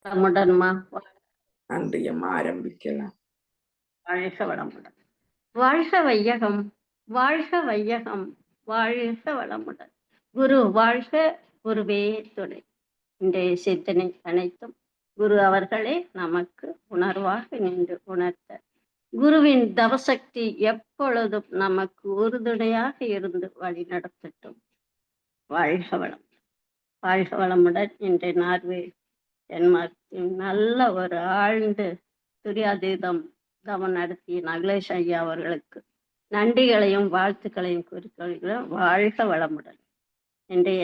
வளமுடன்மா. நன்றி அம்மா, ஆரம்பிக்கலாம். வாழ்க வளமுடன். வாழ்க வையகம், வாழ்க வையகம், வாழ்க வளமுடன். குரு வாழ்க, குருவே துணை. இன்றைய சிந்தனை அனைத்தும் குரு அவர்களே நமக்கு உணர்வாக நின்று உணர்த்த, குருவின் தவசக்தி எப்பொழுதும் நமக்கு உறுதுணையாக இருந்து வழி நடத்தட்டும். வாழ்க வளம், வாழ்க வளமுடன். இன்றைய நார்வே டென்மார்க்கின் நல்ல ஒரு ஆழ்ந்து துரியாதீதம் தவம் நடத்திய நகலேஷ் ஐயா அவர்களுக்கு நன்றிகளையும் வாழ்த்துக்களையும் கூறிக்கொள்கிறோம். வாழ்க வளமுடன். இன்றைய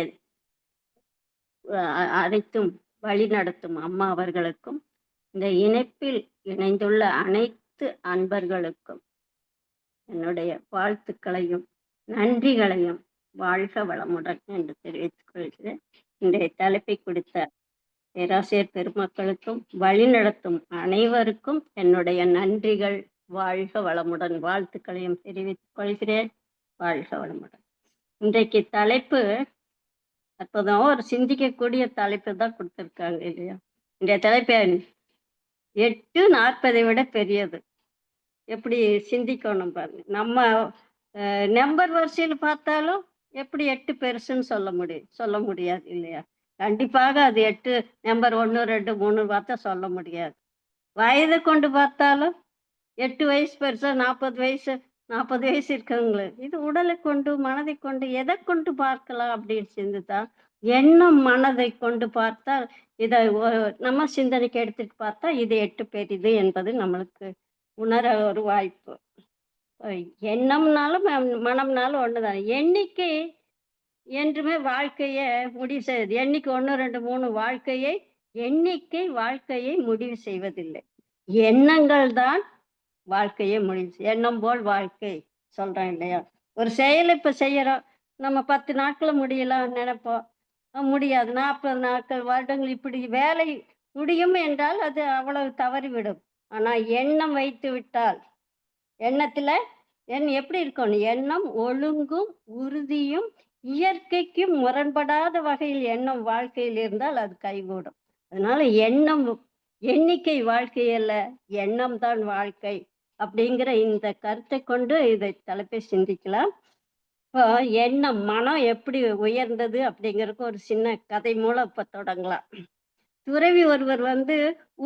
அனைத்தும் வழி நடத்தும் அம்மா அவர்களுக்கும் இந்த இணைப்பில் இணைந்துள்ள அனைத்து அன்பர்களுக்கும் என்னுடைய வாழ்த்துக்களையும் நன்றிகளையும் வாழ்க வளமுடன் என்று தெரிவித்துக் கொள்கிறேன். இன்றைய தலைப்பை கொடுத்த பேராசிரியர் பெருமக்களுக்கும் வழிநடத்தும் அனைவருக்கும் என்னுடைய நன்றிகள். வாழ்க வளமுடன் வாழ்த்துக்களையும் தெரிவித்துக் கொள்கிறேன். வாழ்க வளமுடன். இன்றைக்கு தலைப்பு அற்புதம், ஒரு சிந்திக்கக்கூடிய தலைப்பு தான் கொடுத்துருக்காங்க இல்லையா? இன்றைய தலைப்பு 8:40 விட பெரியது. எப்படி சிந்திக்கணும் பாருங்க. நம்ம நம்பர் வரிசையில் பார்த்தாலும் எப்படி 8 பெருசுன்னு சொல்ல முடியாது இல்லையா? கண்டிப்பாக அது 8 நம்பர் 1 2 3 பார்த்தா சொல்ல முடியாது. வயதை கொண்டு பார்த்தாலும் 8 வயசு பெருசா, 40 வயசு இருக்கவங்களு. இது உடலை கொண்டு மனதை கொண்டு எதை கொண்டு பார்க்கலாம் அப்படின்னு சிந்தித்தான். எண்ணம் மனதை கொண்டு பார்த்தால் இதை நம்ம சிந்தனைக்கு எடுத்துட்டு பார்த்தா இது 8 பெரிது என்பது நம்மளுக்கு உணர ஒரு வாய்ப்பு. எண்ணம்னாலும் மனம்னாலும் ஒண்ணுதான். எண்ணிக்கை என்றுமே வாழ்க்கையை முடிவு செய்வது. எண்ணிக்கை 1 2 3 வாழ்க்கையை முடிவு செய்வதில்லை. எண்ணங்கள் தான் வாழ்க்கையை முடிவு. எண்ணம் போல் வாழ்க்கை சொல்றோம் இல்லையா? ஒரு செயல் இப்ப செய்யறோம், நம்ம 10 நாட்கள முடியலாம் நினைப்போம், முடியாது. 40 நாட்கள், வருடங்கள், இப்படி வேலை முடியும் என்றால் அது அவ்வளவு தவறிவிடும். ஆனா எண்ணம் வைத்து விட்டால், எண்ணத்துல எப்படி இருக்கணும்? எண்ணம் ஒழுங்கும் உறுதியும் இயற்கைக்கு முரண்படாத வகையில் எண்ணம் வாழ்க்கையில் இருந்தால் அது கைகூடும். அதனால எண்ணிக்கை வாழ்க்கை அல்ல, எண்ணம் தான் வாழ்க்கை அப்படிங்கிற இந்த கருத்தை கொண்டு இதை தலைப்பை சிந்திக்கலாம். இப்போ எண்ணம், மனம் எப்படி உயர்ந்தது அப்படிங்கிறதுக்கு ஒரு சின்ன கதை மூலம் இப்ப தொடங்கலாம். துறவி ஒருவர்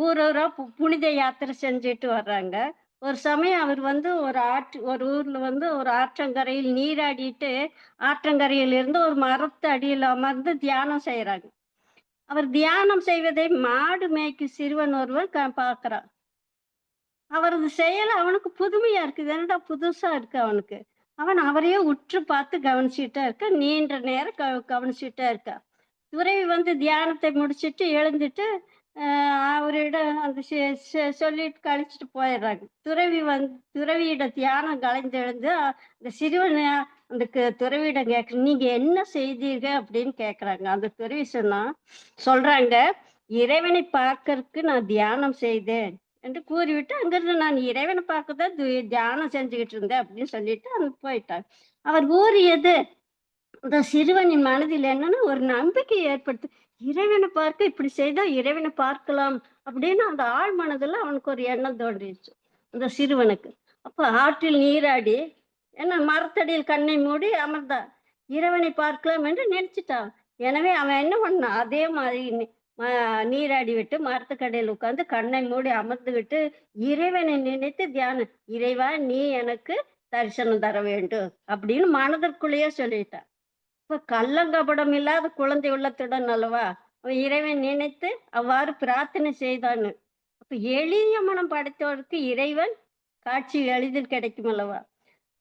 ஊரூரா புனித யாத்திரை செஞ்சுட்டு வர்றாங்க. ஒரு சமயம் அவர் ஒரு ஊர்ல ஒரு ஆற்றங்கரையில் நீராடிட்டு ஆற்றங்கரையில் இருந்து ஒரு மரத்து அடியில் அமர்ந்து தியானம் செய்யறாங்க. அவர் தியானம் செய்வதை மாடு மேய்க்கும் சிறுவன் ஒருவர் பார்க்கிறான். அவரது செயல் அவனுக்கு புதுமையா இருக்குது. என்னடா புதுசா இருக்கு அவனுக்கு. அவரையே உற்று பார்த்து கவனிச்சுட்டா இருக்க, நீண்ட நேரம் கவனிச்சுட்டா இருக்கா. துறவி தியானத்தை முடிச்சுட்டு எழுந்துட்டு அவரிடம் அந்த சொல்லிட்டு கழிச்சுட்டு போயிடுறாங்க. துறவியிட தியானம் கலைஞ்செழுந்து அந்த சிறுவன் அந்த துறவியிடம் கேட்க, நீங்க என்ன செய்தீங்க அப்படின்னு கேட்குறாங்க. அந்த துறவி சொல்றாங்க, இறைவனை பார்க்கறதுக்கு நான் தியானம் செய்தேன் என்று கூறிவிட்டு அங்கிருந்து நான் இறைவனை பார்க்கதான் தியானம் செஞ்சுக்கிட்டு இருந்தேன் அப்படின்னு சொல்லிட்டு அங்க போயிட்டாங்க. அவர் கூறியது இந்த சிறுவனின் மனதில் என்னன்னா ஒரு நம்பிக்கை ஏற்படுத்து. இறைவனை பார்க்க இப்படி செய்தா இறைவனை பார்க்கலாம் அப்படின்னு அந்த ஆழ் மனதுல அவனுக்கு ஒரு எண்ணம் தோன்றிடுச்சு அந்த சிறுவனுக்கு. அப்ப ஆற்றில் நீராடி என்ன மரத்தடியில் கண்ணை மூடி அமர்ந்தான். இறைவனை பார்க்கலாம் என்று நினைச்சிட்டான். எனவே அவன் என்ன பண்ணான், அதே மாதிரி நீராடி விட்டு மரத்துக்கடையில் உட்கார்ந்து கண்ணை மூடி அமர்ந்துகிட்டு இறைவனை நினைத்து தியானம், இறைவா நீ எனக்கு தரிசனம் தர வேண்டும் அப்படின்னு மனதிற்குள்ளேயே சொல்லிட்டான். இப்ப கள்ளங்கபடம் இல்லாத குழந்தை உள்ளத்துடன் அல்லவா அவன் இறைவன் நினைத்து அவ்வாறு பிரார்த்தனை செய்தான்னு. அப்ப எளிய மனம் படைத்தவருக்கு இறைவன் காட்சி எளிதில் கிடைக்கும் அல்லவா.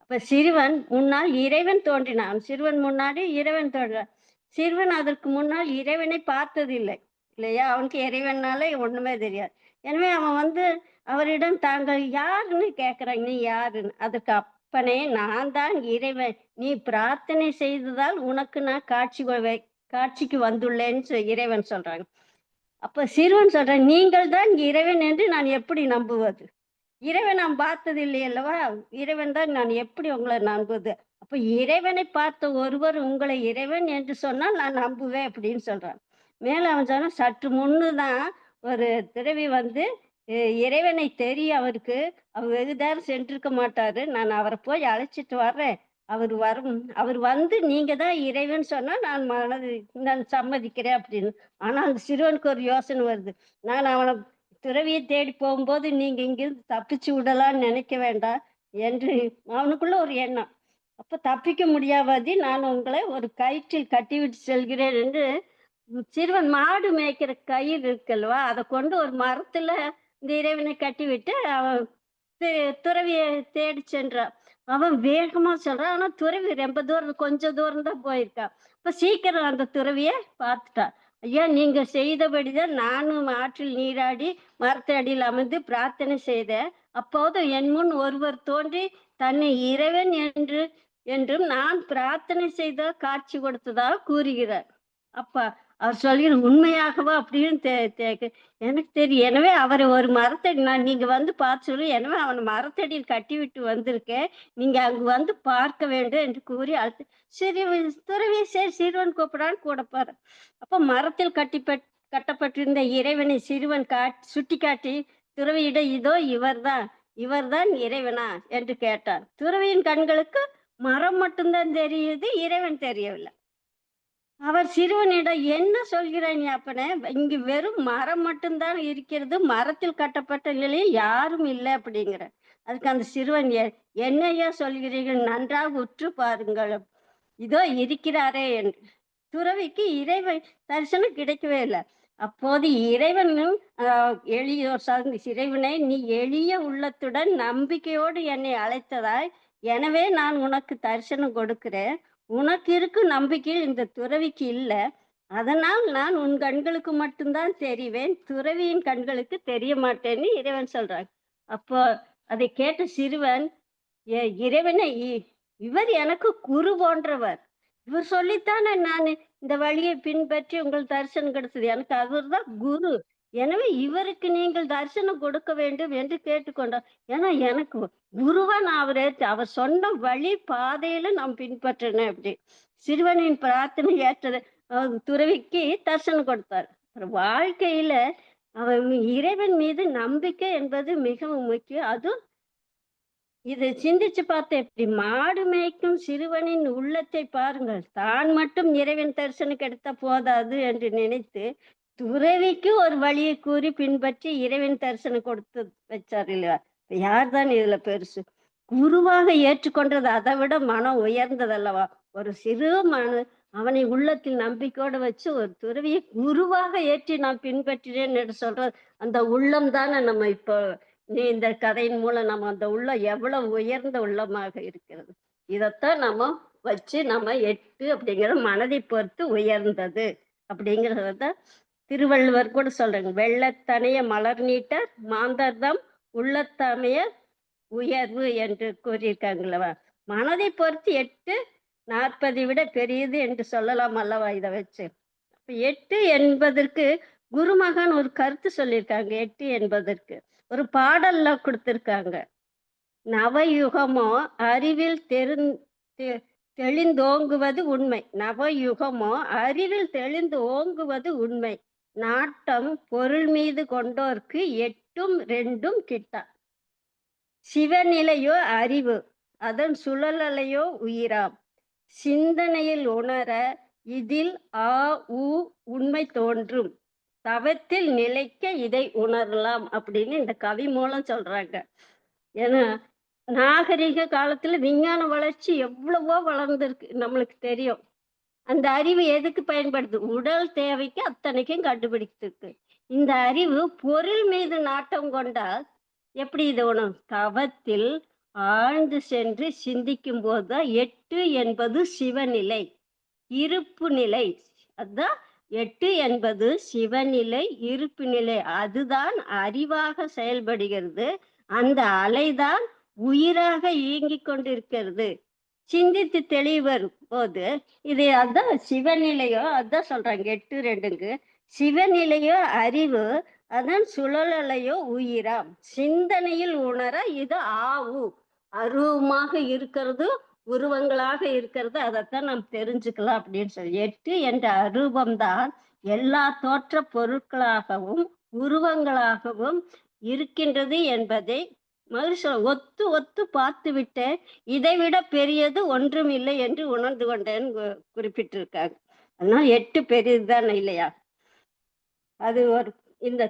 அப்ப சிறுவன் முன்னால் இறைவன் தோன்றினான். சிறுவன் முன்னாடி இறைவன் தோன்றினான். சிறுவன் அதற்கு முன்னால் இறைவனை பார்த்ததில்லை இல்லையா? அவனுக்கு இறைவனாலே ஒண்ணுமே தெரியாது. எனவே அவன் அவரிடம் தாங்கள் யாருன்னு கேட்கிறாங்க. நீ யாருன்னு. அதுக்கு அப்பனே, நான் தான் இறைவன், நீ பிரார்த்தனை செய்ததால் உனக்கு நான் காட்சிக்கு வந்துள்ளேன்னு இறைவன் சொல்றாங்க. அப்ப சிறுவன் சொல்றேன், நீங்கள் தான் இறைவன் என்று நான் எப்படி நம்புவது? இறைவன் நான் பார்த்தது இல்லை அல்லவா, இறைவன் தான் நான் எப்படி உங்களை நம்புவது? அப்ப இறைவனை பார்த்த ஒருவர் உங்களை இறைவன் என்று சொன்னால் நான் நம்புவேன் அப்படின்னு சொல்றான். மேல அவன் சொன்னா, சற்று முன்னுதான் ஒரு துறவி வந்து இறைவனை தெரிய அவருக்கு. அவர் வெகு நேரம் சென்றிருக்க மாட்டாரு. நான் அவர போய் அழைச்சிட்டு வர்றேன். அவர் வந்து நீங்க தான் இறைவன் சொன்னா நான் சம்மதிக்கிறேன் அப்படின்னு. ஆனா அந்த சிறுவனுக்கு ஒரு யோசனை வருது. நான் அவன துறவிய தேடி போகும்போது நீங்க இங்கிருந்து தப்பிச்சு விடலான்னு நினைக்க வேண்டாம் என்று அவனுக்குள்ள ஒரு எண்ணம். அப்ப தப்பிக்க முடியாதபடி நான் உங்களை ஒரு கயிற்றில் கட்டிவிட்டு செல்கிறேன் என்று சிறுவன் மாடு மேய்க்கிற கயிறு இருக்குல்லவா, அத கொண்டு ஒரு மரத்துல இந்த இறைவனை கட்டிவிட்டு அவன் துறவிய தேடி சென்றான். அவன் வேகமா சொல்றான். ஆனா துறவி ரொம்ப தூரம் கொஞ்சம் தூரம் தான் போயிருக்கான். அப்ப சீக்கிரம் அந்த துறவிய பார்த்துட்டான். ஐயா, நீங்க செய்தபடிதான் நானும் ஆற்றில் நீராடி மரத்தடியில் அமர்ந்து பிரார்த்தனை செய்தேன். அப்போது என் முன் ஒருவர் தோன்றி தன்னை இறைவன் என்றும் நான் பிரார்த்தனை செய்த காட்சி கொடுத்ததாக கூறுகிறார். அப்ப அவர் சொல்கிற உண்மையாகவா அப்படின்னு எனக்கு தெரியும். எனவே அவரை ஒரு மரத்தடி நீங்க வந்து பார்த்து சொல்லி, எனவே அவனை மரத்தடியில் கட்டிவிட்டு வந்திருக்கேன். நீங்க அங்கு வந்து பார்க்க வேண்டும் என்று கூறி சரி துறவி சரி சிறுவன் கூப்பிடான்னு கூட பாரு. அப்ப மரத்தில் கட்டப்பட்டிருந்த இறைவனை சிறுவன் சுட்டி காட்டி துறவியிடம் இதோ இவர்தான் இறைவனா என்று கேட்டார். துறவியின் கண்களுக்கு மரம் மட்டும்தான் தெரியுது, இறைவன் தெரியவில்லை. அவர் சிறுவனிடம் என்ன சொல்கிறாய் நீ அப்பனே, இங்கு வெறும் மரம் மட்டும்தான் இருக்கிறது, மரத்தில் கட்டப்பட்ட நிலையில் யாரும் இல்லை அப்படிங்கிற. அதுக்கு அந்த சிறுவன் என்னையா சொல்கிறீர்கள், நன்றாக உற்று பாருங்கள், இதோ இருக்கிறாரே என்று. துறவிக்கு இறைவன் தரிசனம் கிடைக்கவே இல்லை. அப்போது இறைவனும் எளியோர் சார்ந்த இறைவனை, நீ எளிய உள்ளத்துடன் நம்பிக்கையோடு என்னை அழைத்ததாய், எனவே நான் உனக்கு தரிசனம் கொடுக்கிறேன். உனக்கு இருக்கும் நம்பிக்கை இந்த துறவிக்கு இல்ல. அதனால் நான் உன் கண்களுக்கு மட்டும்தான் தெரிவேன், துறவியின் கண்களுக்கு தெரிய மாட்டேன்னு இறைவன் சொல்றாங்க. அப்போ அதை கேட்ட சிறுவன், இறைவனை இவர் எனக்கு குரு போன்றவர், இவர் சொல்லித்தானே நான் இந்த வழியை பின்பற்றி உங்கள் தரிசனம் கிடைச்சது, எனக்கு அவர் தான் குரு, எனவே இவருக்கு நீங்கள் தரிசனம் கொடுக்க வேண்டும் என்று கேட்டுக்கொண்டார். ஏன்னா எனக்கு குருவா நான் அவர் சொன்ன வழி பாதையில நாம் பின்பற்றினேன் அப்படி. சிறுவனின் பிரார்த்தனை ஏற்றது துறவிக்கு தரிசனம் கொடுத்தார். வாழ்க்கையில அவன் இறைவன் மீது நம்பிக்கை என்பது மிகவும் முக்கியம். அதுவும் இதை சிந்திச்சு பார்த்த எப்படி மாடு மேய்க்கும் சிறுவனின் உள்ளத்தை பாருங்கள். தான் மட்டும் இறைவன் தரிசனம் கிடைத்த போதாது என்று நினைத்து துறவிக்கு ஒரு வழியை கூறி பின்பற்றி இறைவன் தரிசனம் கொடுத்து வச்சார் இல்லையா. யார்தான் இதுல பெருசு? குருவாக ஏற்றுக்கொண்டது அதை விட மனம் உயர்ந்ததல்லவா. ஒரு சிறு அவனை உள்ளத்தில் நம்பிக்கையோடு வச்சு ஒரு துறவியை குருவாக ஏற்றி நான் பின்பற்றினேன் என்று சொல்றது, அந்த உள்ளம் தானே நம்ம இப்போ இந்த கதையின் மூலம் நம்ம அந்த உள்ளம் எவ்வளவு உயர்ந்த உள்ளமாக இருக்கிறது. இதைத்தான் நம்ம வச்சு நம்ம 8 அப்படிங்கிற மனதை பொறுத்து உயர்ந்தது அப்படிங்கிறத திருவள்ளுவர் கூட சொல்றாங்க. வெள்ளத்தனைய மலர் நீட்ட மாந்தர்தம் உள்ளத்தமைய உயர்வு என்று கூறியிருக்காங்களவா. மனதை பொறுத்து 8 40 விட பெரியது என்று சொல்லலாம் அல்லவா. இதை வச்சு 8 என்பதற்கு குருமகான் ஒரு கருத்து சொல்லியிருக்காங்க. 8 என்பதற்கு ஒரு பாடல்ல கொடுத்திருக்காங்க. நவயுகமோ அறிவில் தெளிந்தோங்குவது உண்மை. நவயுகமோ அறிவில் தெளிந்து ஓங்குவது உண்மை. நாட்டம் பொருள் மீது கொண்டோர்க்கு 8ம் 2ம் கிட்டா. சிவநிலையோ அறிவு, அதன் சுழலையோ உயிராம். சிந்தனையில் உணர இதில் உண்மை தோன்றும். தவத்தில் நிலைக்க இதை உணரலாம் அப்படின்னு இந்த கவி மூலம் சொல்றாங்க. ஏன்னா நாகரிக காலத்துல விஞ்ஞான வளர்ச்சி எவ்வளவோ வளர்ந்துருக்கு நம்மளுக்கு தெரியும். அந்த அறிவு எதுக்கு பயன்படுது? உடல் தேவைக்கு அத்தனைக்கும் கண்டுபிடிச்சிருக்கு. இந்த அறிவு பொருள் மீது நாட்டம் கொண்டால் எப்படி இது உணரும்? தவத்தில் ஆழ்ந்து சென்று சிந்திக்கும் போதுதான் 8 என்பது சிவநிலை, இருப்பு நிலை. அதுதான் 8 என்பது சிவநிலை, இருப்பு நிலை. அதுதான் அறிவாக செயல்படுகிறது. அந்த அலைதான் உயிராக இயங்கிக் கொண்டிருக்கிறது. சிந்தித்து தெளிவரும் போது இது அதான் சிவநிலையோ, அதான் சொல்றாங்க 8 2க்கு. சிவநிலையோ அறிவு, அதன் சுழலையோ உயிராம். சிந்தனையில் உணர இது அருவமாக இருக்கிறது, உருவங்களாக இருக்கிறது. அதைத்தான் நாம் தெரிஞ்சுக்கலாம் அப்படின்னு சொல்லி 8 என்ற அரூபம்தான் எல்லா தோற்ற பொருட்களாகவும் உருவங்களாகவும் இருக்கின்றது என்பதை மகிழ்ச்சி ஒத்து ஒத்து பார்த்துவிட்டு இதைவிட பெரியது ஒன்றும் இல்லை என்று உணர்ந்து கொண்டேன்னு குறிப்பிட்டிருக்காங்க. அதனால 8 பெரியதுதான் இல்லையா? அது ஒரு இந்த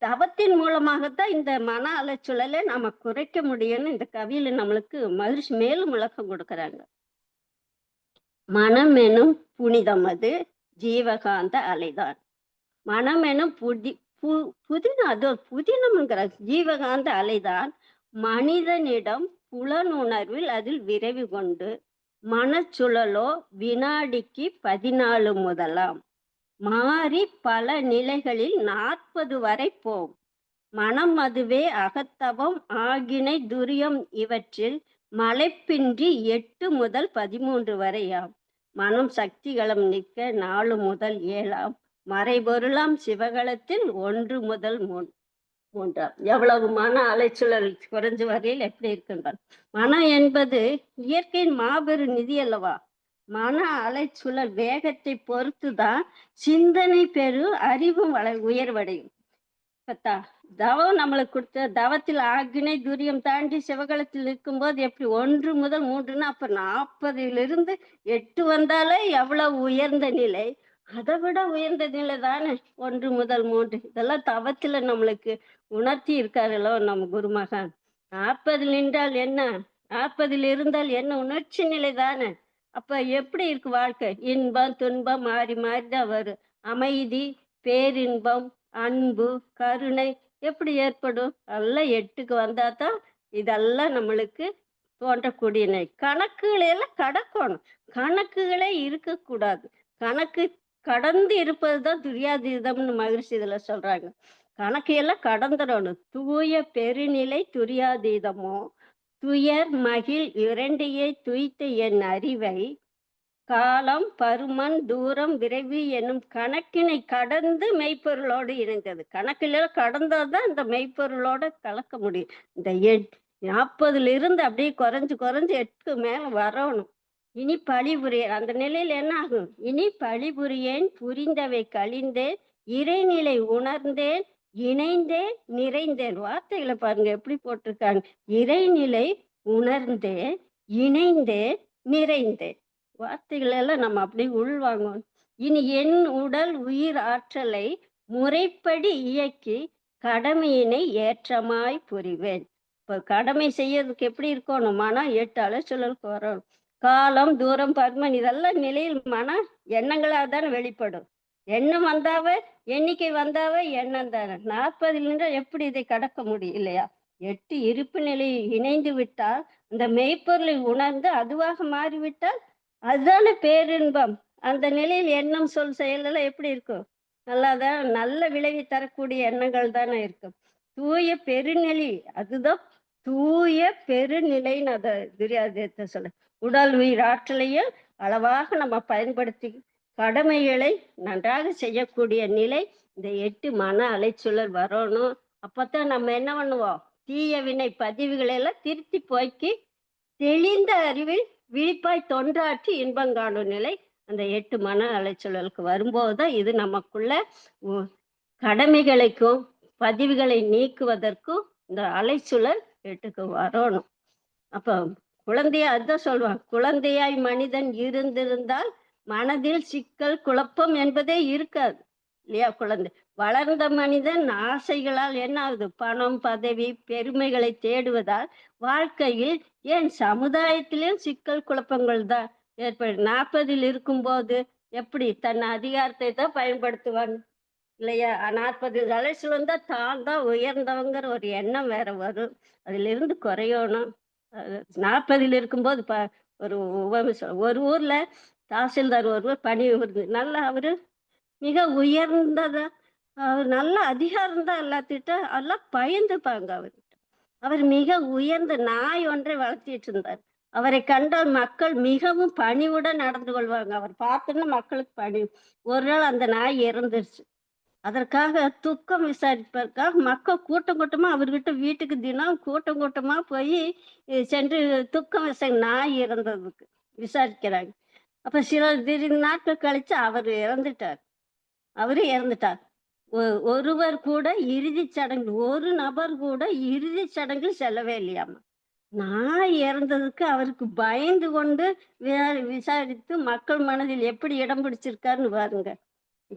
தவத்தின் மூலமாகத்தான் இந்த மன அலைச்சூழலை நாம குறைக்க முடியும்னு இந்த கவியில நம்மளுக்கு மகிழ்ச்சி மேலும் விளக்கம் கொடுக்கறாங்க. மனம் எனும் புனிதம் அது ஜீவகாந்த அலைதான். மனம் எனும் புதினம், அது ஒரு புதினம்ங்கிற ஜீவகாந்த அலைதான் மனிதனிடம் புலனுணர்வில் அதில் விரைவு கொண்டு மனச்சுழலோ வினாடிக்கு 14 முதலாம் மாறி பல நிலைகளில் 40 வரை போம். மனம் அதுவே அகத்தவம் ஆகினை துரியம் இவற்றில் மலைப்பின்றி 8 முதல் 13 வரையாம். மனம் சக்திகளம் நிற்க 4 முதல் 7ஆம். மறைபொருளாம் சிவகலத்தில் 1 முதல் 3ஆம். எவ்வளவு மன அலைச்சூழல் குறைஞ்ச வரையில் எப்படி இருக்கின்றார். மனம் என்பது இயற்கையின் மாபெரும் நிதி அல்லவா? மன அலைச்சூழல் வேகத்தை பொறுத்துதான் சிந்தனை பெரு அறிவும் உயர்வடையும். தவம் நம்மளுக்கு கொடுத்த தவத்தில் ஆக்னை துரியம் தாண்டி சிவகலத்தில் இருக்கும்போது எப்படி 1 முதல் 3ன்னா அப்ப 40லிருந்து 8 வந்தாலே எவ்வளவு உயர்ந்த நிலை. அதை விட உயர்ந்த நிலை தானே 1 முதல் 3. இதெல்லாம் தவத்துல நம்மளுக்கு உணர்த்தி இருக்காருல்லோ நம்ம குருமகன். 40 நின்றால் என்ன, 40 இருந்தால் என்ன, உணர்ச்சி நிலை தானே. அப்ப எப்படி இருக்கு வாழ்க்கை? இன்பம் துன்பம் மாறி மாறிதான் வரும். அமைதி, பேரின்பம், அன்பு, கருணை எப்படி ஏற்படும்? எல்லாம் 8க்கு வந்தாதான் இதெல்லாம் நம்மளுக்கு தோன்றக்கூடிய நிலை. கணக்குகளை எல்லாம் கடக்கணும். கணக்குகளே இருக்கக்கூடாது. கணக்கு கடந்து இருப்பதுதான் துரியாதீதம்னு மகிழ்ச்சி இதுல சொல்றாங்க. கணக்கு எல்லாம் கடந்துடணும். தூய பெருநிலை துரியாதீதமோ துயர் மகிழ் இரண்டையே துய்த்த என் அறிவை காலம் பருமன் தூரம் விரைவு என்னும் கணக்கினை கடந்து மெய்ப்பொருளோடு இணைந்தது. கணக்கில கடந்தாதான் இந்த மெய்ப்பொருளோட கலக்க முடியும். இந்த 40லிருந்து அப்படியே குறைஞ்சு 8க்கு மேல வரணும். இனி பழிபுரியேன் அந்த நிலையில என்ன ஆகும்? இனி பழிபுரியேன் புரிந்தவை கழிந்தேன் இறைநிலை உணர்ந்தேன் இணைந்தேன் நிறைந்தேன். வார்த்தைகளை பாருங்க எப்படி போட்டிருக்காங்க. இறைநிலை உணர்ந்தேன் இணைந்தேன் நிறைந்தேன். வார்த்தைகள் எல்லாம் நம்ம அப்படியே உள்வாங்கணும். இனி என் உடல் உயிர் ஆற்றலை முறைப்படி இயக்கி கடமையினை ஏற்றமாய் புரிவேன். இப்ப கடமை செய்யறதுக்கு எப்படி இருக்கணும்? மனம் 8 அலைச்சூழலுக்கு வரணும். காலம் தூரம் பருமன் இதெல்லாம் நிலையில் மன எண்ணங்களா தானே வெளிப்படும். எண்ணம் வந்தாவ எண்ணிக்கை வந்தாவ எண்ணம் தானே. 40 எப்படி இதை கடக்க முடியும் இல்லையா? 8 இருப்பு நிலையில் இணைந்து விட்டால் இந்த மெய்ப்பொருளை உணர்ந்து அதுவாக மாறிவிட்டால் அதுதானே பேரின்பம். அந்த நிலையில் எண்ணம் சொல் செயலெல்லாம் எப்படி இருக்கும்? நல்லாதான் நல்ல விளைவி தரக்கூடிய எண்ணங்கள் தானே இருக்கும். தூய பெருநிலை அதுதான் தூய பெருநிலைன்னு அதை துரியாதீதத்தை சொல்ல. உடல் உயிர் ஆற்றலையும் அளவாக நம்ம பயன்படுத்தி கடமைகளை நன்றாக செய்யக்கூடிய நிலை இந்த 8 மன அலைச்சூழல் வரணும். அப்பத்தான் நம்ம என்ன பண்ணுவோம்? தீய வினை பதிவுகளை எல்லாம் திருத்தி போக்கி தெளிந்த அறிவில் விழிப்பாய் தொண்டாற்றி இன்பம் காணும் நிலை அந்த 8 மன அலைச்சூழலுக்கு வரும்போதுதான் இது நமக்குள்ள கடமைகளுக்கும் பதிவுகளை நீக்குவதற்கும் இந்த அலைச்சூழல் 8க்கு வரணும். அப்ப குழந்தையா அதுதான் சொல்லுவாங்க. குழந்தையாய் மனிதன் இருந்திருந்தால் மனதில் சிக்கல் குழப்பம் என்பதே இருக்காது இல்லையா? குழந்தை வளர்ந்த மனிதன் ஆசைகளால் என்ன ஆகுது? பணம் பதவி பெருமைகளை தேடுவதால் வாழ்க்கையில் ஏன் சமுதாயத்திலும் சிக்கல் குழப்பங்கள் தான் ஏற்படும். 40 இருக்கும்போது எப்படி தன் அதிகாரத்தை தான் பயன்படுத்துவாங்க இல்லையா? 40 அலைச்சூழல் தான் தான் உயர்ந்தவங்கிற ஒரு எண்ணம் வேற வரும். அதுல இருந்து குறையணும். 40 இருக்கும்போது ஒரு ஊர்ல தாசில்தார் ஒருவர் பணி நல்லா அவரு மிக உயர்ந்ததா நல்ல அதிகாரம் தான் எல்லாத்திட்ட எல்லாம் பயந்துப்பாங்க அவர்கிட்ட. அவர் மிக உயர்ந்த நாய் ஒன்றை வளர்த்திட்டு இருந்தார். அவரை கண்டால் மக்கள் மிகவும் பணிவுடன் நடந்து கொள்வாங்க. அவர் பார்த்தோன்னா மக்களுக்கு பணிவு. ஒரு நாள் அந்த நாய் இறந்துருச்சு. அதற்காக துக்கம் விசாரிப்பதற்காக மக்கள் கூட்டம் கூட்டமா அவர்கிட்ட வீட்டுக்கு தினம் கூட்டம் கூட்டமா போய் சென்று துக்கம் நாய் இறந்ததுக்கு விசாரிக்கிறாங்க. அப்ப சில திடீர்னு நாட்கள் கழிச்சு அவரு இறந்துட்டார். ஒருவர் கூட இறுதிச் சடங்கு ஒரு நபர் கூட இறுதிச் சடங்கில் செல்லவே இல்லையாமா. நான் இறந்ததுக்கு அவருக்கு பயந்து கொண்டு விசாரித்து மக்கள் மனதில் எப்படி இடம் பிடிச்சிருக்காருன்னு பாருங்க.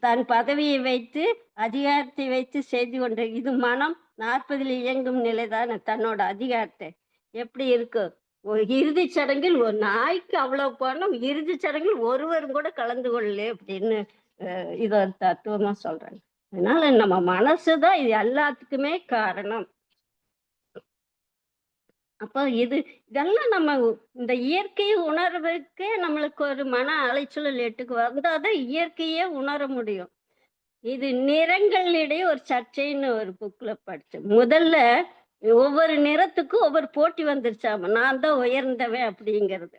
தன் பதவியை வைத்து, அதிகாரத்தை வைத்து செய்து கொண்டு இது மனம் 40ல் இயங்கும் நிலைதானே. தன்னோட அதிகாரத்தை எப்படி இருக்கு? ஒரு இறுதிச் சடங்கில் ஒரு நாய்க்கு அவ்வளவு பணம், இறுதிச் சடங்கில் ஒருவரும் கூட கலந்து கொள்ளலே அப்படின்னு இத ஒரு தத்துவமா சொல்றாங்க. அதனால நம்ம மனசுதான் இது எல்லாத்துக்குமே காரணம். அப்போ இதெல்லாம் நம்ம இந்த இயற்கையை உணர்வதற்கே நம்மளுக்கு ஒரு மன அலைச்சல் எட்டுக்கு வந்தாதான் இயற்கையே உணர முடியும். இது நிறங்களிடையே ஒரு சர்ச்சைன்னு ஒரு புக்ல படிச்சேன். முதல்ல ஒவ்வொரு நிறத்துக்கும் ஒவ்வொரு போட்டி வந்துருச்சாமா. நான் தான் உயர்ந்தவன் அப்படிங்கிறது.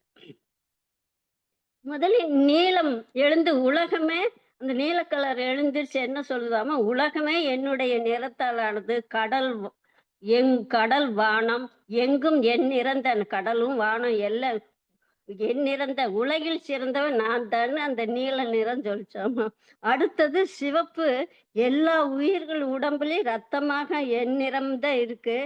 முதலில் நீலம் எழுந்து உலகமே அந்த நீல கலர் எழுந்திருச்சு என்ன சொல்லுதாமா, உலகமே என்னுடைய நிறத்தாலானது. கடல் வானம் எங்கும் என் நிறந்த கடலும் வானம் எல்லாம் என் நிறந்த உலகில் சிறந்தவன் நான் தான் அந்த நீல நிறம் சொல்லிச்சாமா. அடுத்தது சிவப்பு, எல்லா உயிர்கள் உடம்புலயும் ரத்தமாக என் நிறம் தான் இருக்கு.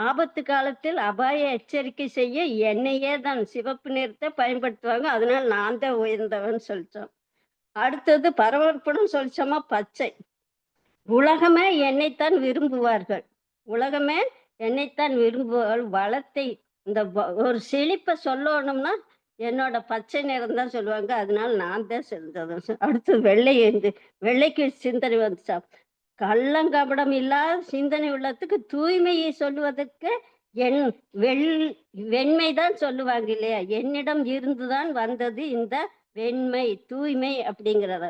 ஆபத்து காலத்தில் அபாய எச்சரிக்கை செய்ய என்னையே தான் சிவப்பு நிறத்தை பயன்படுத்துவாங்க, அதனால நான் தான் உயர்ந்தவன் சொல்லிச்சோம். அடுத்தது பரபரப்புடன் சொல்லிச்சோமா பச்சை, உலகமே என்னைத்தான் விரும்புவார்கள். உலகமே என்னைத்தான் விரும்புவார்கள். வளத்தை இந்த ஒரு செழிப்பை சொல்லணும்னா என்னோட பச்சை நிறம் தான் சொல்லுவாங்க, அதனால நான் தான் செஞ்சது. அடுத்து வெள்ளைக்கு சிந்தனை வந்துச்சா, கள்ளங்கபடம் இல்லாத சிந்தனை உள்ளத்துக்கு தூய்மையை சொல்லுவதற்கு என் வெண்மைதான் சொல்லுவாங்க இல்லையா. என்னிடம் இருந்துதான் வந்தது இந்த வெண்மை தூய்மை அப்படிங்கிறத.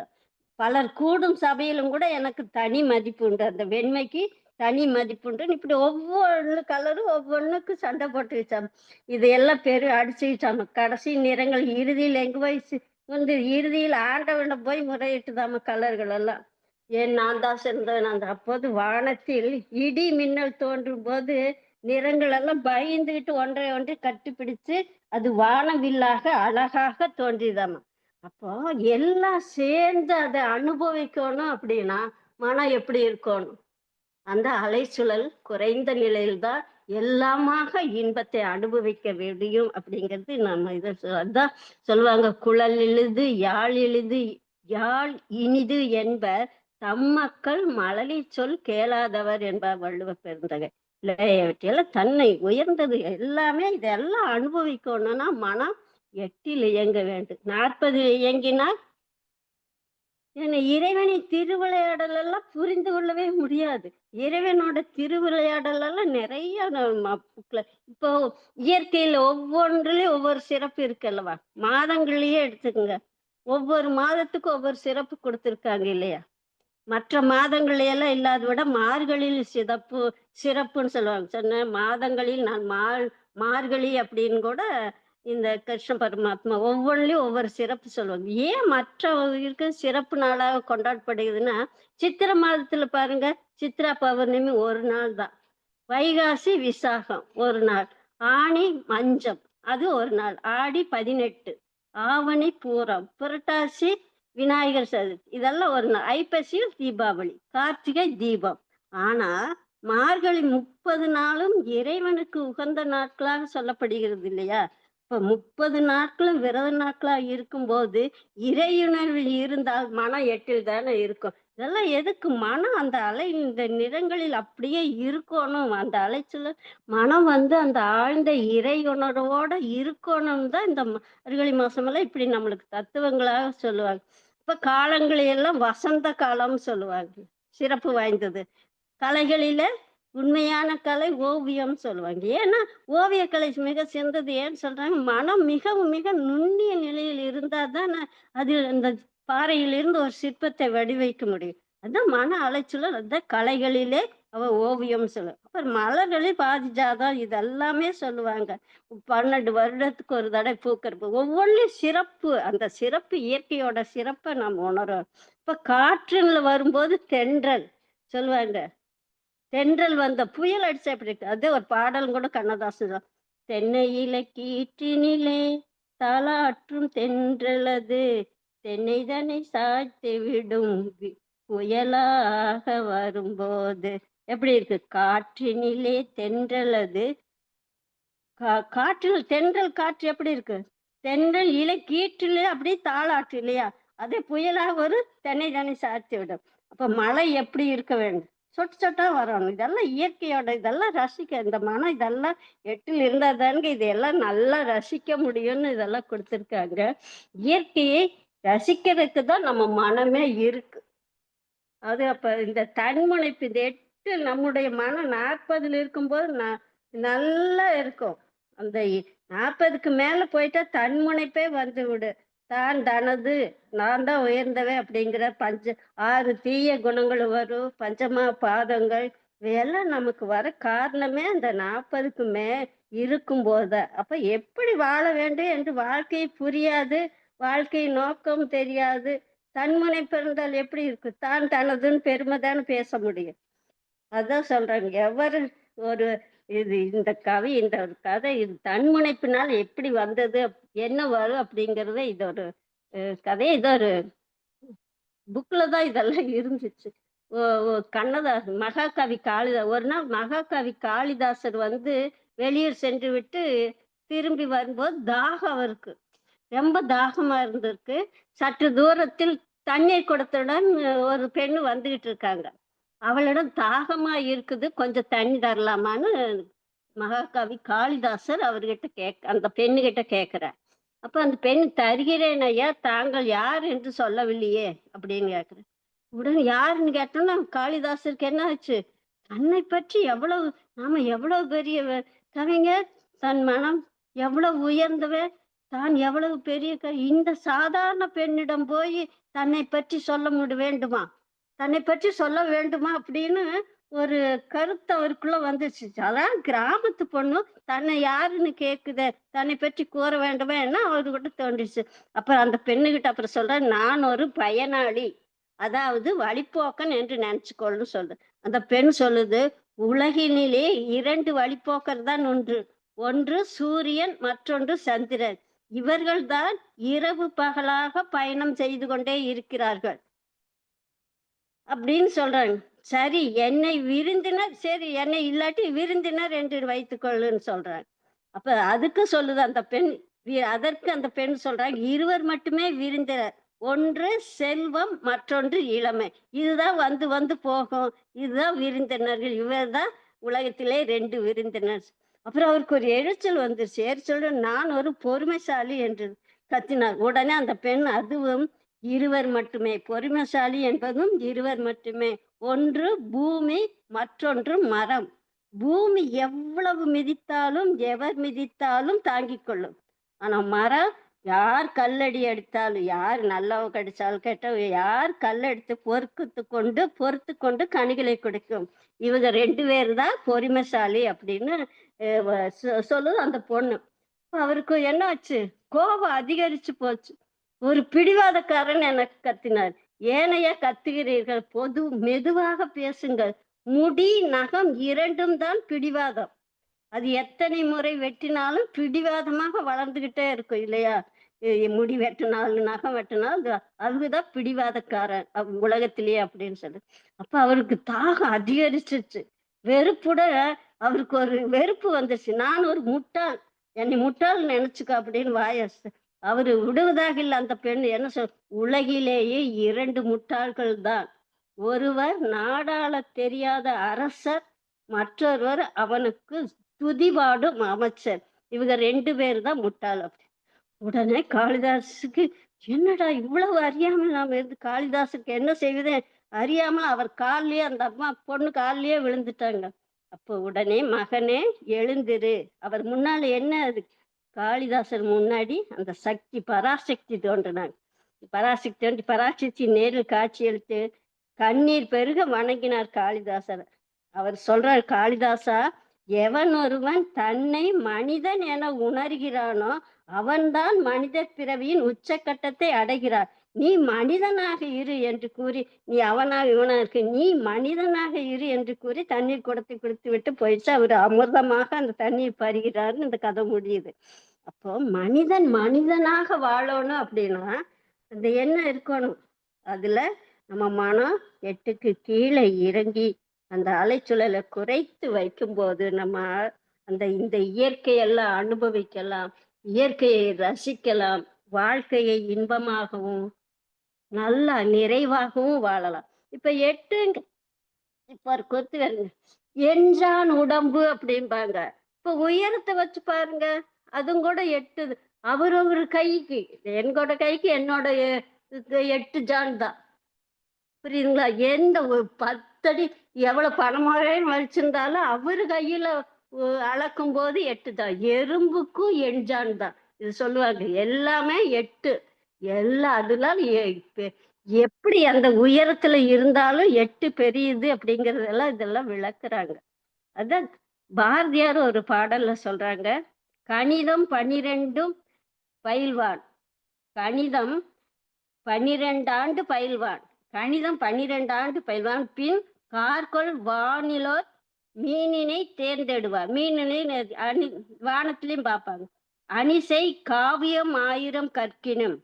பலர் கூடும் சபையிலும் கூட எனக்கு தனி மதிப்பு உண்டு, அந்த வெண்மைக்கு தனி மதிப்புண்டு. இப்படி ஒவ்வொரு கலரும் ஒவ்வொன்றுக்கு சண்டை போட்டு வச்சாம, இதையெல்லாம் அடிச்சுக்கிச்சாம. கடைசி நிறங்கள் இறுதியில் எங்க போய் இறுதியில் ஆண்டவனை போய் முறையிட்டுதாம கலர்கள் எல்லாம். ஏன் நான் தான் சிறந்தவன் அந்த. அப்போது வானத்தில் இடி மின்னல் தோன்றும் போது நிறங்கள் எல்லாம் பயந்துகிட்டு ஒன்றை கட்டிப்பிடிச்சு அது வானவில்லாக அழகாக தோன்றியதாமா. அப்போ எல்லாம் சேர்ந்து அதை அனுபவிக்கணும் அப்படின்னா மனம் எப்படி இருக்கணும்? அந்த அலைச்சுழல் குறைந்த நிலையில்தான் எல்லாமாக இன்பத்தை அனுபவிக்க முடியும் அப்படிங்கிறது நம்ம அதான் சொல்லுவாங்க, குழல் எளிது யாழ் எளிது யாழ் இனிது என்பர் தம்மக்கள் மழலை சொல் கேளாதவர் என்பார் வள்ளுவ பெருந்தகை. இவற்றையெல்லாம் தன்னை உயர்ந்தது எல்லாமே இதெல்லாம் அனுபவிக்கணும்னா மனம் 8ல் இயங்க வேண்டும். 40 இயங்கினால் இறைவனின் திருவிளையாடல் எல்லாம் புரிந்து கொள்ளவே முடியாது. இறைவனோட திருவிளையாடல் எல்லாம் நிறைய இப்போ இயற்கையில ஒவ்வொன்றுலயும் ஒவ்வொரு சிறப்பு இருக்கு அல்லவா. மாதங்களையே எடுத்துக்கோங்க, ஒவ்வொரு மாதத்துக்கும் ஒவ்வொரு சிறப்பு கொடுத்திருக்காங்க இல்லையா. மற்ற மாதங்களையெல்லாம் இல்லாத விட மார்கழியில் சிறப்புன்னு சொல்லுவாங்க. சொன்ன மாதங்களில் நான் மார்கழி அப்படின்னு கூட இந்த கிருஷ்ண பரமாத்மா ஒவ்வொன்றிலையும் ஒவ்வொரு சிறப்பு சொல்லுவாங்க. ஏன் மற்ற இருக்க சிறப்பு நாளாக கொண்டாடப்படுகிறதுன்னா, சித்திரை மாதத்துல பாருங்க, சித்ரா பௌர்ணமி ஒரு நாள் தான், வைகாசி விசாகம் ஒரு நாள், ஆனி மஞ்சம் அது ஒரு நாள், ஆடி 18, ஆவணி பூரம், புரட்டாசி விநாயகர் சதுர்த்தி இதெல்லாம் ஒரு நாள், ஐப்பசி தீபாவளி, கார்த்திகை தீபம். ஆனா மார்கழி 30 நாளும் இறைவனுக்கு உகந்த நாட்களாக சொல்லப்படுகிறது இல்லையா. இப்ப 30 நாட்களும் விரத நாட்களா இருக்கும்போது இறையுணர்வில் இருந்தால் மனம் 8ல் தானே இருக்கும். இதெல்லாம் எதுக்கு? மனம் அந்த இந்த நிறங்களில் அப்படியே இருக்கணும். அந்த அலைச்சல மனம் அந்த ஆழ்ந்த இறையுணர்வோட இருக்கணும் தான் இந்த மார்கழி மாசமெல்லாம் இப்படி நம்மளுக்கு தத்துவங்களாக சொல்லுவாங்க. இப்ப காலங்களை எல்லாம் வசந்த காலம் சொல்லுவாங்க, சிறப்பு வாய்ந்தது. கலைகளில உண்மையான கலை ஓவியம் சொல்லுவாங்க. ஏன்னா ஓவியக்கலை மிக சிறந்தது. ஏன்னு சொல்றாங்க, மனம் மிக நுண்ணிய நிலையில் இருந்தா தான் அது அந்த பாறையிலிருந்து ஒரு சிற்பத்தை வடிவைக்க முடியும். அதான் மன அலைச்சல். அதான் கலைகளிலே ஓவியம் சொல்லுவாங்க. அப்புறம் மலர்களில் பாதிஜாதம் இதெல்லாமே சொல்லுவாங்க. 12 வருடத்துக்கு ஒரு தடவை பூக்கிறது ஒவ்வொன்றும் சிறப்பு. அந்த சிறப்பு இயற்கையோட சிறப்பை நம்ம உணரோம். இப்ப காற்றுல வரும்போது தென்றல் சொல்லுவாங்க. தென்றல் வந்த புயல் அடிச்சா எப்படி இருக்கு, அது ஒரு பாடலும் கூட கண்ணதாசன் தான். தென்னையில கீற்றினிலே தாளாற்றும் தென்றலது தென்னை தன்னை சாய்த்து விடும் புயலாக வரும்போது எப்படி இருக்கு? காற்றினிலே தென்றலது. காற்றில் தென்றல் காற்று எப்படி இருக்கு? தென்றல் இலை கீற்றிலே அப்படியே தாலாட்டு இல்லையா? அதே புயலாக வரும், தென்னை தானே சாய்த்து விடும். அப்ப மழை எப்படி இருக்க வேண்டும்? சொட்டு சொட்டா வரணும். இதெல்லாம் இயற்கையோட, இதெல்லாம் ரசிக்க இந்த மனம் இதெல்லாம் எட்டில் இருந்தா தானுங்க இதெல்லாம் நல்லா ரசிக்க முடியும்னு இதெல்லாம் குடுத்துருக்காங்க. இயற்கையை ரசிக்கிறதுக்கு தான் நம்ம மனமே இருக்கு. அது அப்ப இந்த தன்முனைப்பு இந்த 8 நம்முடைய மனம் 40ல இருக்கும்போது நல்லா இருக்கும். அந்த 40க்கு மேல போயிட்டா தன்முனைப்பே வந்து விடு. தான் தனது, நான் தான் உயர்ந்தவன் அப்படிங்கிற 6 தீய குணங்கள் வரும். பஞ்சமா பாதங்கள் இவையெல்லாம் நமக்கு வர காரணமே அந்த 40க்கு இருக்கும்போது தான். அப்ப எப்படி வாழ வேண்டும் என்று வாழ்க்கை புரியாது. வாழ்க்கை நோக்கம் தெரியாது. தன்முனைப்பு இருந்தால் எப்படி இருக்கு? தான் தனதுன்னு பெருமை தானே பேச முடியும். அதான் சொல்றாங்க. எவரு ஒரு இந்த ஒரு கதை இது தன்முனைப்பினால் எப்படி வந்தது? என்ன வரும்? அப்படிங்கிறத இது ஒரு கதை. இது ஒரு புக்ல தான் இதெல்லாம் இருந்துச்சு. ஒ ஒ கண்ணதாசன் ஒரு நாள் மகாகவி காளிதாசர் வந்து வெளியூர் சென்று விட்டு திரும்பி வரும்போது தாகம் அவருக்கு. ரொம்ப தாகமா இருந்திருக்கு. சற்று தூரத்தில் தண்ணீர் குடத்துடன் ஒரு பெண்ணு வந்துகிட்டு இருக்காங்க. அவளிடம் தாகமா இருக்குது, கொஞ்சம் தண்ணி தரலாமான்னு மகாகவி காளிதாசர் அந்த பெண்ணுகிட்ட கேட்கிறார். அப்ப அந்த பெண், தருகிறேன் ஐயா, தாங்கள் யார் என்று சொல்லவில்லையே அப்படின்னு கேட்கிறேன். உடனே யாருன்னு கேட்டோம்னா காளிதாசருக்கு என்ன ஆச்சு? தன்னை பற்றி நாம எவ்வளவு பெரிய கவிஞர், தன் மனம் எவ்வளவு உயர்ந்தவன், தான் எவ்வளவு பெரிய இந்த சாதாரண பெண்ணிடம் போய் தன்னை பற்றி வேண்டுமா? தன்னை பற்றி சொல்ல வேண்டுமா அப்படின்னு ஒரு கருத்து அவருக்குள்ள வந்துருச்சு. அதான் கிராமத்து பொண்ணு தன்னை யாருன்னு கேக்குதே, தன்னை பற்றி கூற வேண்டுமா என்ன அவர்கிட்ட தோன்றுச்சு. அப்புறம் அந்த பெண்ணுகிட்ட அப்புறம் சொல்ற, நான் ஒரு பயனாளி, அதாவது வழிப்போக்கன் என்று நினைச்சுக்கொள்னு சொல்லு. அந்த பெண் சொல்லுது, உலகினிலே 2 வழிப்போக்கர் தான் உண்டு. ஒன்று சூரியன், மற்றொன்று சந்திரன். இவர்கள்தான் இரவு பகலாக பயணம் செய்து கொண்டே இருக்கிறார்கள் அப்படின்னு சொல்றாங்க. சரி, என்னை விருந்தினர், சரி என்னை இல்லாட்டி விருந்தினர் என்று வைத்துக்கொள்ளுன்னு சொல்றாங்க. அப்ப அதுக்கு சொல்லுது அந்த பெண், அதற்கு அந்த பெண் சொல்றாங்க, இருவர் மட்டுமே விருந்தினர். ஒன்று செல்வம், மற்றொன்று இளமை. இதுதான் வந்து வந்து போகும். இதுதான் விருந்தினர்கள். இவர்தான் உலகத்திலே 2 விருந்தினர். அப்புறம் அவருக்கு ஒரு எரிச்சல் வந்துருச்சு. எரிச்சல், நான் ஒரு பொறுமைசாலி என்று கத்தினார். உடனே அந்த பெண், அதுவும் இருவர் மட்டுமே, பொறுமைசாலி என்பதும் இருவர் மட்டுமே. ஒன்று பூமி, மற்றொன்று மரம். பூமி எவ்வளவு மிதித்தாலும், எவர் மிதித்தாலும் தாங்கிக் கொள்ளும். ஆனா மரம், யார் கல்லடி அடித்தாலும், யார் நல்லவ கடிச்சாலும் கெட்டவ, யார் கல்லெடுத்து பொறுத்து கொண்டு கனிகளை கொடுக்கும். இவங்க 2 பேர் தான் பொறுமைசாலி அப்படின்னு சொல்லுது அந்த பொண்ணு. அவருக்கு என்ன ஆச்சு? கோபம் அதிகரிச்சு போச்சு. ஒரு பிடிவாதக்காரன் எனக்கு கத்தினார். ஏனையா கத்துகிறீர்கள்? மெதுவாக பேசுங்கள். முடி நகம் 2ம் தான் பிடிவாதம். அது எத்தனை முறை வெட்டினாலும் பிடிவாதமாக வளர்ந்துகிட்டே இருக்கும் இல்லையா? முடி வெட்டினாலும் நகம் வெட்டினாலும் அதுதான் பிடிவாதக்காரன் உலகத்திலேயே அப்படின்னு சொல்லு. அப்ப அவருக்கு தாகம் அதிகரிச்சிருச்சு. வெறுப்புட அவருக்கு ஒரு வெறுப்பு வந்துருச்சு. நான் ஒரு முட்டாள், என்னை முட்டாள் நினைச்சுக்க அப்படின்னு அவரு விடுவதாக இல்லை. அந்த பெண் என்ன உலகிலேயே 2 முட்டாள்கள் தான். ஒருவர் நாடாள தெரியாத அரசர், மற்றொருவர் அவனுக்கு துதிபாடும் அமைச்சர். இவங்க 2 பேர் தான் முட்டாள். உடனே காளிதாசுக்கு, என்னடா இவ்வளவு அறியாமல் நாம இருந்து காளிதாசுக்கு என்ன செய்வதே அறியாமல் அவர் கால்லயே, அந்த அம்மா பொண்ணு கால்லயே விழுந்துட்டாங்க. அப்போ உடனே, மகனே எழுந்திரு. அவர் முன்னால என்ன அது? காளிதாசர் முன்னாடி அந்த சக்தி, பராசக்தி தோன்றினாங்க. பராசக்தி நேரில் காட்சி அளித்து கண்ணீர் பெருக வணங்கினார் காளிதாசர். அவர் சொல்றார், காளிதாசா, எவன் ஒருவன் தன்னை மனிதன் என உணர்கிறானோ அவன்தான் மனித பிறவியின் உச்சக்கட்டத்தை அடைகிறார். நீ மனிதனாக இரு என்று கூறி, நீ அவனாக இவனா இருக்கு, நீ மனிதனாக இரு என்று கூறி தண்ணீர் குடுத்து விட்டு போயிடுச்சு. அவர் அமிர்தமாக அந்த தண்ணீர் பருகிறார்னு இந்த கதை முடியுது. அப்போ மனிதனாக வாழணும் அப்படின்னா அந்த என்ன இருக்கணும்? அதுல நம்ம மனம் 8க்கு கீழே இறங்கி அந்த அலைச்சூழலை குறைத்து வைக்கும்போது நம்ம இந்த இயற்கையெல்லாம் அனுபவிக்கலாம், இயற்கையை ரசிக்கலாம், வாழ்க்கையை இன்பமாகவும் நல்லா நிறைவாகவும் வாழலாம். இப்ப 8 இப்ப ஒரு கொத்து வருங்க. எண்சான் உடம்பு அப்படிம்பாங்க. இப்ப உயரத்தை வச்சு பாருங்க. அதுவும் கூட எட்டுது. அவரவர் கைக்கு, என்னோட கைக்கு என்னோட 8 ஜான் தான். புரியுதுங்களா? எந்த ஒரு 10 அடி எவ்வளவு பணமாகன்னு வச்சிருந்தாலும் அவரு கையில அளக்கும்போது 8 தான். எறும்புக்கும் எண்ஜான் தான். இது சொல்லுவாங்க. எல்லாமே 8. அதனால எப்படி அந்த உயரத்துல இருந்தாலும் 8 பெரியது அப்படிங்கறதெல்லாம் இதெல்லாம் விளக்குறாங்க. அதான் பாரதியார் ஒரு பாடல்ல சொல்றாங்க. கணிதம் 12ம் பயில்வான். கணிதம் 12 ஆண்டு பயில்வான். கணிதம் 12 ஆண்டு பயில்வான். பின் கார்கொள் வானிலோர் மீனினை தேர்ந்தெடுவார். மீனினை வானத்திலையும் பார்ப்பாங்க. அணிசை காவியம் 1000 கற்கினும்.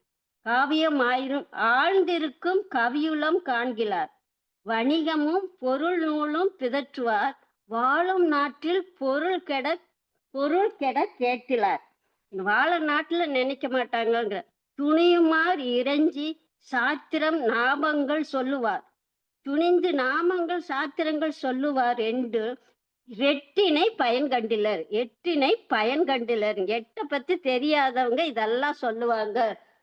காவியம் 1000 ஆழ்ந்திருக்கும் கவியுளம் காண்கிறார். வணிகமும் பொருள் நூலும் பிதற்றுவார். வாழும் நாட்டில் பொருள் கெட கேட்கிறார். வாழ நாட்டுல நினைக்க மாட்டாங்க. துணியுமார் இறைஞ்சி சாத்திரம் நாமங்கள் சொல்லுவார். துணிந்து நாமங்கள் சாத்திரங்கள் சொல்லுவார் என்று எட்டினை பயன் கண்டிலர். எட்டினை பயன் கண்டிலர். 8 பத்தி தெரியாதவங்க இதெல்லாம் சொல்லுவாங்க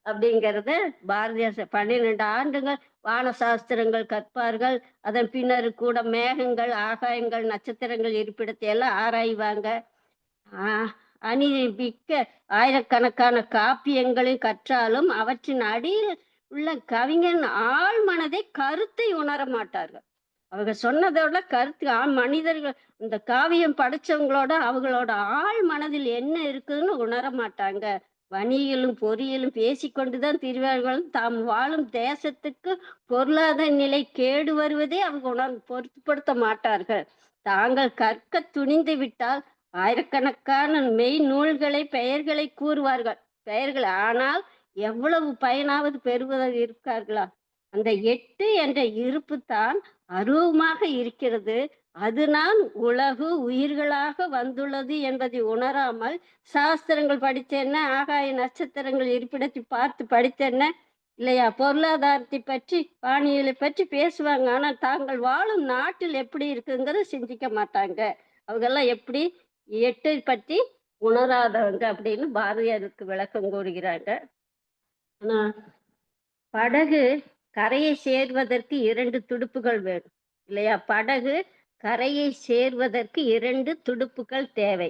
அப்படிங்கறத பாரதியார் 12 ஆண்டுகள் வான சாஸ்திரங்கள் கற்பார்கள். அதன் பின்னர் கூட மேகங்கள், ஆகாயங்கள், நட்சத்திரங்கள் இருப்பிடத்தை எல்லாம் ஆராய்வாங்க. அணி மிக்க ஆயிரக்கணக்கான காப்பியங்களை கற்றாலும் அவற்றின் அடியில் உள்ள கவிஞன் ஆழ் மனதை கருத்தை உணர மாட்டார்கள். அவங்க சொன்னதோட கருத்து மனிதர்கள் இந்த காவியம் படைச்சவங்களோட அவங்களோட ஆழ் மனதில் என்ன இருக்குதுன்னு உணர மாட்டாங்க. வணிகளும் பொறியியலும் பேசிக்கொண்டுதான் திரிவார்கள். தாம் வாழும் தேசத்துக்கு பொருளாதார நிலை கேடு வருவதே அவங்க பொருட்படுத்த மாட்டார்கள். தாங்கள் கற்க துணிந்து விட்டால் ஆயிரக்கணக்கான மெய் நூல்களை பெயர்களை கூறுவார்கள். ஆனால் எவ்வளவு பயனாவது பெறுவதாக இருக்கார்களா? அந்த 8 என்ற இருப்பு தான் அருவமாக இருக்கிறது. அது நான் உலகு உயிர்களாக வந்துள்ளது என்பதை உணராமல் சாஸ்திரங்கள் படித்தென்ன, ஆகாய நட்சத்திரங்கள் இருப்பிடத்தை பார்த்து படித்தென்ன இல்லையா, பொருளாதாரத்தை பற்றி வானியலை பற்றி பேசுவாங்க. ஆனால் தாங்கள் வாழும் நாட்டில் எப்படி இருக்குங்கிறத சிந்திக்க மாட்டாங்க. அவங்கெல்லாம் எப்படி 8 பற்றி உணராதவங்க அப்படின்னு பாரதியாருக்கு விளக்கம் கூறுகிறாங்க. ஆனா படகு கரையை சேர்வதற்கு 2 துடுப்புகள் வேணும் இல்லையா? படகு கரையை சேர்வதற்கு 2 துடுப்புகள் தேவை.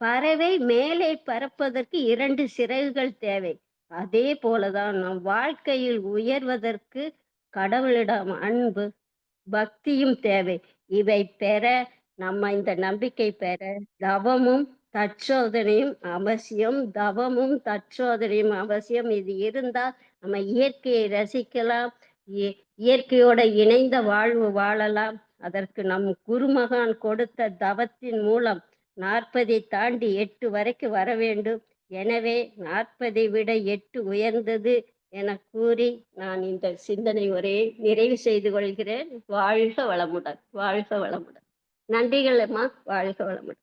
பறவை மேலே பறப்பதற்கு 2 சிறகுகள் தேவை. அதே போலதான் நம் வாழ்க்கையில் உயர்வதற்கு கடவுளிடம் அன்பு, பக்தியும் தேவை. இவை பெற நம்ம இந்த நம்பிக்கை பெற தவமும் தற்சோதனையும் அவசியம். தவமும் தற்சோதனையும் அவசியம். இது இருந்தால் நம்ம இயற்கையை ரசிக்கலாம், இயற்கையோட இணைந்த வாழ்வு வாழலாம். அதற்கு நம் குருமகான் கொடுத்த தவத்தின் மூலம் 40 தாண்டி 8 வரைக்கும் வர வேண்டும். எனவே 40 விட 8 உயர்ந்தது என கூறி நான் இந்த சிந்தனை உரையை நிறைவு செய்து கொள்கிறேன். வாழ்க வளமுடன். வாழ்க வளமுடன். நன்றிகள் அம்மா. வாழ்க வளமுடன்.